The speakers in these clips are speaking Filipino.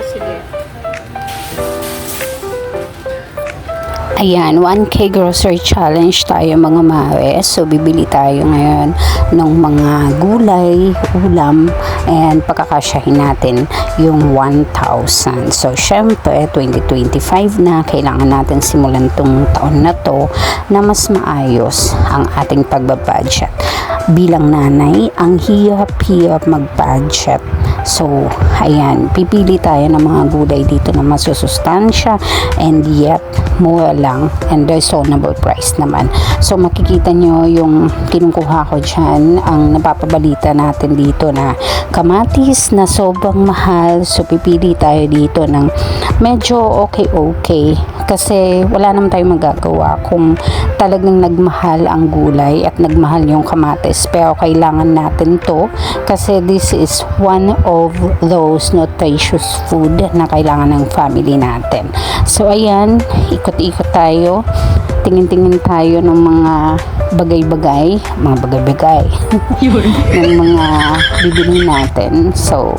sige. Ayan, 1K grocery challenge tayo mga mare. So, bibili tayo ngayon ng mga gulay, ulam, and pagkakasyahin natin yung 1,000. So, syempre, 2025 na, kailangan natin simulan tong taon na to na mas maayos ang ating pagbabudget. Bilang nanay, ang hirap-hirap mag-budget. So, ayan, pipili tayo ng mga gulay dito na masusustansya and yet mura lang and reasonable price naman. So, makikita nyo yung kinukuha ko dyan, ang napapabalita natin dito na kamatis na sobrang mahal. So, pipili tayo dito ng medyo okay kasi wala naman tayong magagawa kung talagang nagmahal ang gulay at nagmahal yung kamatis, pero kailangan natin to kasi this is one of those nutritious food na kailangan ng family natin. So ayan, ikot-ikot tayo, tingin-tingin tayo ng mga bagay-bagay ng mga bibili natin. So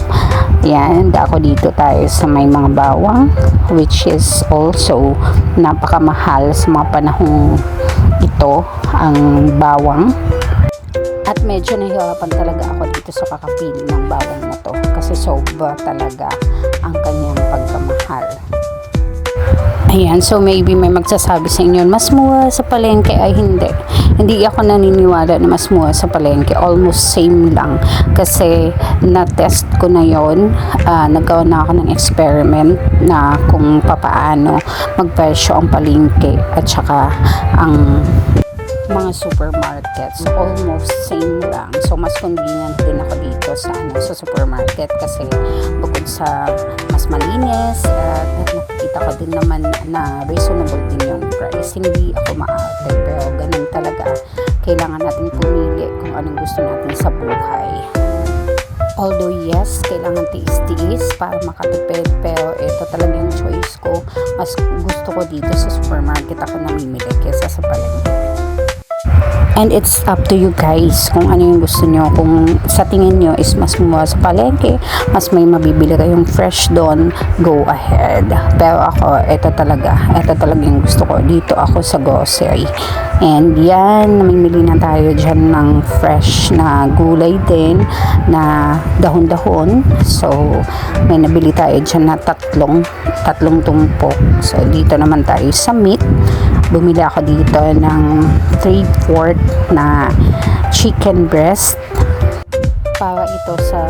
yan, ako dito tayo sa may mga bawang, which is also napakamahal sa mga panahong ito, ang bawang. At medyo nahihirapan talaga ako dito sa kakapili ng bawang na to kasi sobra talaga ang kanyang pagkamahal. Ayan, so maybe may magsasabi sa inyo, mas mura sa palengke. Ay hindi. Hindi ako naniniwala na mas mura sa palengke. Almost same lang. Kasi na-test ko na yon. Nagawa na ako ng experiment na kung papaano magpresyo ang palengke at saka ang mga supermarkets, almost same lang. So mas convenient din ako dito sa supermarket kasi bukod sa mas malinis at nakikita ko din naman na reasonable din yung price. Hindi ako maarte, pero ganun talaga. Kailangan natin pumili kung anong gusto natin sa buhay. Although yes, kailangan tiis-tiis para makatipid, pero ito talaga yung choice ko. Mas gusto ko dito sa supermarket ako namimili kaysa sa palengke. And it's up to you guys kung ano yung gusto nyo. Kung sa tingin nyo is mas mura sa palengke, mas may mabibili kayong fresh doon, go ahead. Pero ako, ito talaga yung gusto ko. Dito ako sa grocery. And yan, namimili na tayo dyan ng fresh na gulay din, na dahon-dahon. So, may nabili tayo dyan na tatlong tumpok. So, dito naman tayo sa meat. Bumili ako dito ng 3/4 na chicken breast para ito sa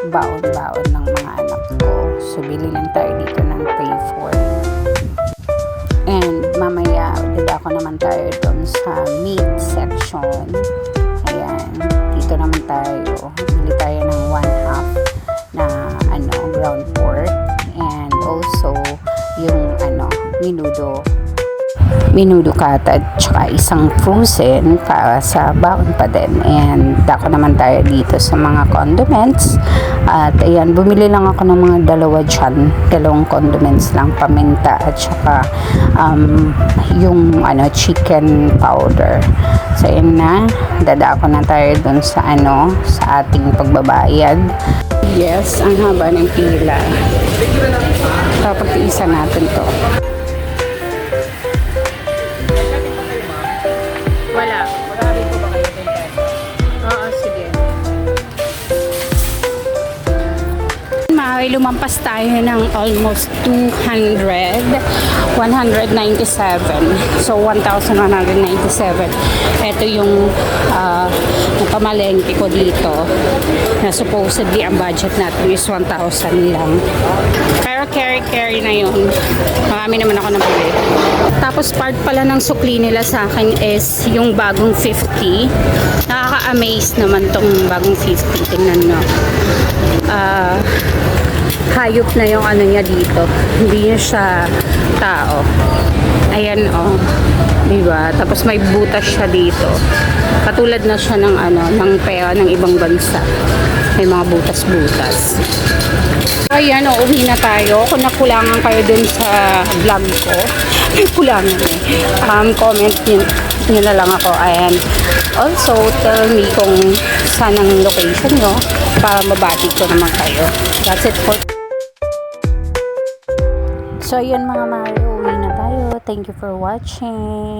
baon-baon ng mga anak ko. So, bili lang tayo dito ng 3/4. And mamaya, dadako naman tayo doon sa meat section. Ayan, dito naman tayo. Bili tayo ng 1/2 na ground pork and also yung minudo cutted tsaka isang frozen para sa baon pa din. And dako naman tayo dito sa mga condiments. At ayan, bumili lang ako ng mga dalawang condiments lang, paminta at saka yung chicken powder. So ayan na, dadako na tayo dun sa sa ating pagbabayad. Yes, ang haba ng pila. Papagtiisan natin to. Wala. Mag-aaral po ba kayo din tayo? Oo, sige. Lumampas tayo ng almost 197. So, 1,197. Ito yung pamalengke ko dito na supposedly ang budget natin is 1,000 lang. Pero carry na yun. Marami naman ako nabili. Tapos part pala ng sukli nila sa akin is yung bagong 50. Nakaka-amaze naman tong bagong 50. Tingnan nyo. Hayop na yung niya dito. Hindi niya siya tao. Ayan diba? Tapos may butas siya dito. Katulad na siya ng ng pera ng ibang bansa. May mga butas-butas. Ayan, uwi na tayo. Kung nakulangan kayo dun sa vlog ko, kulangan comment nyo na lang ako. Ayan. Also, tell me kung saan ang location nyo para mabati ko naman kayo. That's it for So, yun mga mare, uwi na tayo. Thank you for watching.